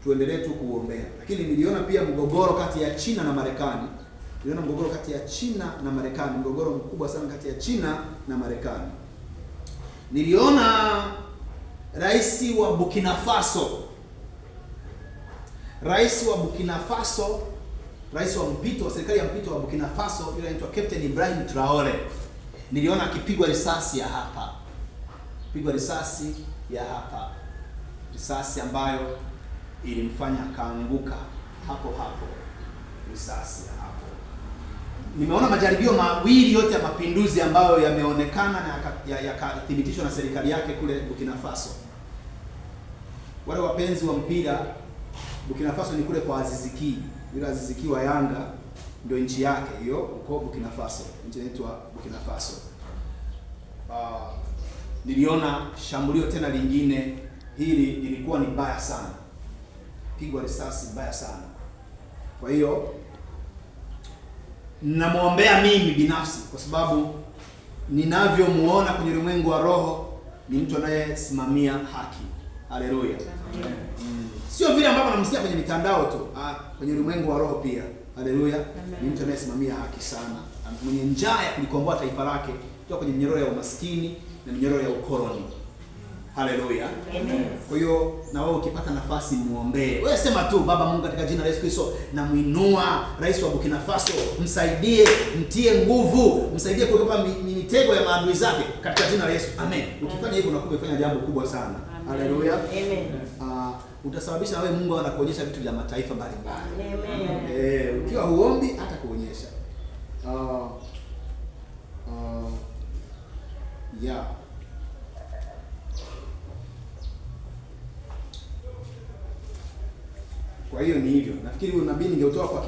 tuendelee tu kuombea. Lakini niliona pia mgogoro kati ya China na Marekani. Niliona mgogoro kati ya China na Marekani, mgogoro mkubwa sana kati ya China na Marekani. Niliona rais wa Burkina Faso, rais wa mpito wa serikali ya mpito wa Burkina Faso, yule anaitwa Captain Ibrahim Traore. Niliona akipigwa risasi ya hapa. Pigwa risasi ya hapa. Risasi ambayo ilimfanya akaanguka hapo. Risasi ya hapo. Nimeona majaribio mawili yote ya mapinduzi ambayo yameonekana na yakathibitishwa na serikali yake kule Burkina Faso. Wale wapenzi wa mpira, Burkina Faso ni kule kwa Aziz Ki. Yule Aziz Ki wa Yanga ndio nchi yake hiyo, uko Burkina Faso. Nchi inaitwa Burkina Faso. Niliona shambulio tena lingine, hili lilikuwa ni baya sana. Pigwa risasi mbaya sana. Kwa hiyo namwombea mimi binafsi, kwa sababu ninavyomuona kwenye ulimwengu wa roho ni mtu anayesimamia haki. Haleluya. Sio vile ambavyo namsikia kwenye mitandao tu, kwenye ulimwengu wa roho pia. Haleluya. Ni mtu anayesimamia haki sana, mwenye njaa ya kulikomboa taifa lake kutoka kwenye minyororo ya umaskini na minyororo ya ukoloni. Haleluya. Amen. Kwa hiyo na wewe ukipata nafasi muombee. Wewe sema tu, Baba Mungu, katika jina la Yesu Kristo namuinua rais wa Burkina Faso, msaidie, mtie nguvu, msaidie kuepuka mitego ya maadui zake katika jina la Yesu. Amen. Ukifanya hivyo unakuwa umefanya jambo kubwa sana. Haleluya. Amen. Utasababisha wewe Mungu anakuonyesha vitu vya mataifa mbalimbali. Amen. Ukiwa huombi hata kuonyesha. Yeah. Kwa hiyo ni hivyo. Nafikiri huyu nabii ningeutoa kwa